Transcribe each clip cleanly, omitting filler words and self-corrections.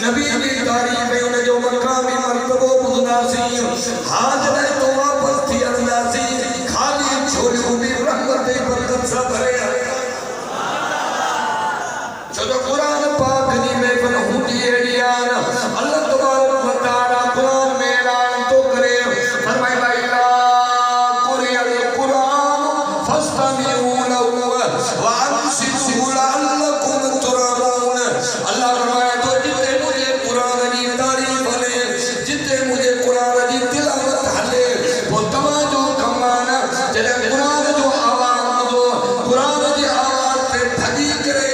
نبی کی تعریف ہے انہیں جو مقامی مرتبہ بدناسی حاضر ہے تو واپس تھی اندازی خالی چھوڑی ہوئی رحمت برکت سا بھرے چلو قرآن پاک نہیں میں بنہوں کی ایڈیان اللہ تبارک و تعالیٰ قرآن میں اعلان تو کرے فرمائے بھائیلا قرآن القرآن فاستمعوا له وانصتوا لعلكم ترحمون اللہ فرمائے تو جتنے مجھے قرآن کی تعریف ہلے جتنے مجھے قرآن کی تلاوت ہلے وہ توجہ کمانا جلے قرآن جو آواز دو قرآن کی آواز پہ بھگی کرے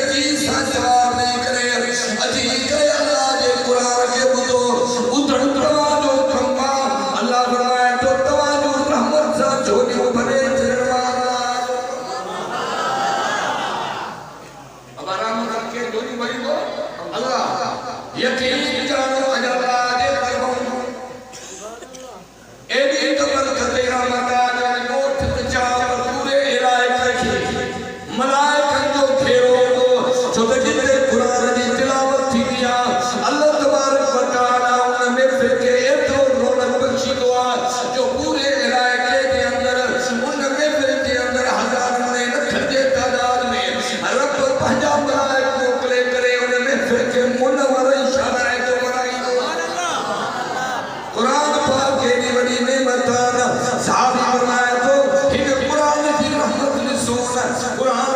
جواب نہیں کرے اجی کرے اللہ جے قرآن کے بدو ادھر توجہ کھمبا اللہ فرمائے تو توجہ رحمت سا جھولی بھرے جرمان اب آرام کر کے جھولی بھری دو اللہ یقین جانو اجلا جے کروں اے بھی قبل کتے رحمتان نوٹ تجاب پورے الائے کھے ملائکن جو کھیرو جو بجتے قرآن دی تلاوت تھی دیا اللہ تبارک و تعالیٰ انہیں میں فرقے اتو رونق بخشی دعا جو پورے علاقے کے اندر انہیں میں فرقے اندر ہزار میں لکھ دے تعداد میں رب پہنجا ملائک موکلے کرے انہیں میں فرقے منور اشارہ ہے تو بنائی دعا قرآن پاک کے دی بڑی نعمتانا صحابی فرمائے تو ہی قرآن کی رحمت نسون قرآن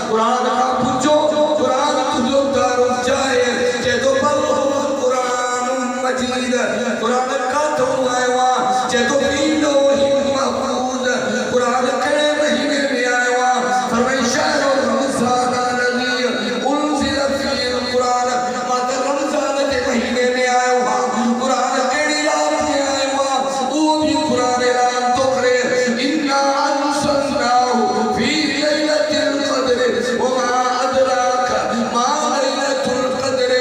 قرآن کا پوچھو قرآن تجھو دارو جائے جے دو بلو قرآن مجید قرآن کا تو آئے وہاں جے دو پیلو ہی محفوظ قرآن کڑے مہینے میں آئے وہاں فرمائی شہر رمضان الذی انزل فیہ القرآن مادر رمضان کے مہینے میں آئے وہاں قرآن کڑی رات میں آئے وہاں وہ بھی قرآن اعلان تو کرے اِنَّا أَنزَلْنَاهُ فِي لَيْلَةِ الْقَدْرِ وَمَا أَدْرَاكَ مَا لَيْلَةُ الْقَدْرِ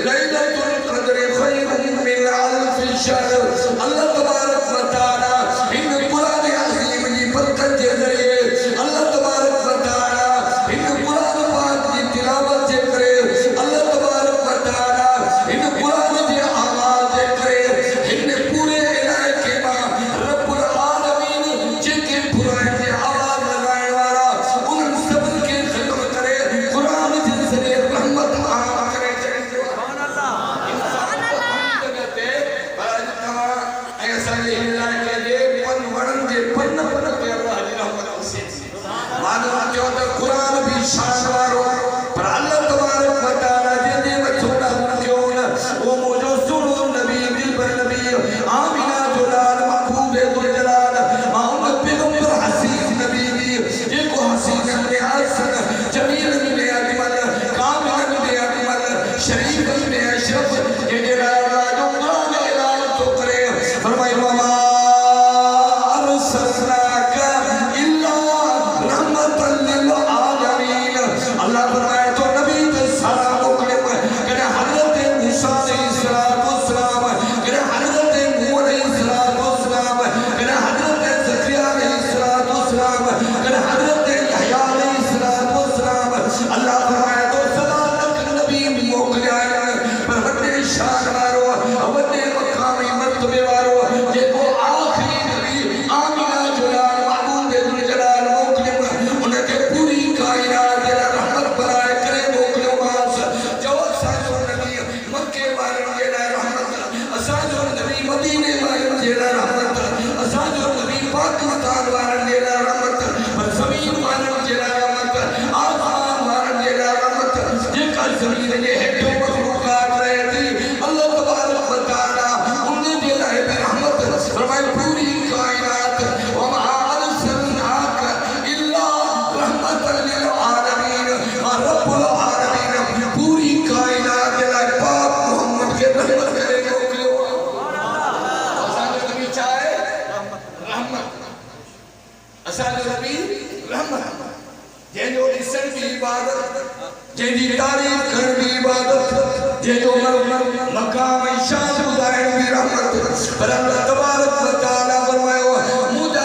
لَيْلَةُ الْقَدْرِ خَيْرٌ مِّنْ أَلْفِ شَهْرٍ اللہ تبارک و تعالیٰ ان قرآن عظیم کی برکت کے ذریعے اللہ تبارک و تعالیٰ ان قرآن پاک کی تلاوت سے کرے اللہ تبارک و تعالیٰ ان قرآن کی آواز سے کرے ان پورے علاقے میں رب العالمین جن کے پورائے کی آواز لگائے والا ان سب کے ختم کرے قرآن جن سے رحمت عام کرے سبحان اللہ انسان کو ہم جگتے برای کما ایسا نہیں لائے کہ یہ پن ورن جے پن کے اللہ جی رحمت حسین معلوم کیوں تو قرآن بھی شانوارو پر اللہ تبارک و تعالیٰ جن دے میں چھوڑا کیوں نہ وہ مجھو سنو نبی دل پر نبی آمینہ جلال محبوب دل جلال محمد پیغمبر حسین نبی دی جن کو حسین اپنے حسن جمیل ملے اجمل کامل ملے اجمل شریف ملے اشرف یہ جلال جو قرآن اعلان تو کرے فرمائی وما ارسلناک الا رحمتا للعالمین اللہ فرمائے تو نبی کے سارا مقلم کہ حضرت موسیٰ علیہ السلام کہ حضرت نوح علیہ السلام کہ حضرت زکریا علیہ السلام کہ حضرت یحییٰ علیہ السلام اللہ فرمائے تو صدا تک نبی موکل آئے پر وڈے شان وارو وڈے مقامی مرتبے وارو جے کو آخری نبی آمینہ جلال محبوب دل جلال موکلم انہیں کے پوری کائنات جلال رحمت برائے کرے موکلم آس جو ساجو نبی مکے وارن جلال رحمت اساجو نبی مدینے وارن جلال رحمت اساجو نبی پاکستان وارن جلال رحمت پر زمین وارن جلال رحمت آسمان وارن جلال رحمت جے کا زمین یہ ہے جو مخلوقات رہے تھی اللہ تبارک و تعالیٰ انہیں جلال رحمت فرمائے پوری کائنات وما ارسلناک الا رحمتا للعالمین رب العالمین پوری کائنات جلال پاک محمد کے رحمت کرے موکلو اساجو نبی چاہے رحمت اساجو نبی رحمت جن جو لسن بھی عبادت جن دی تعریف کر بھی عبادت جن جو مقام شان گزارن بھی رحمت پر اللہ تبارک و تعالیٰ فرمائے مجھا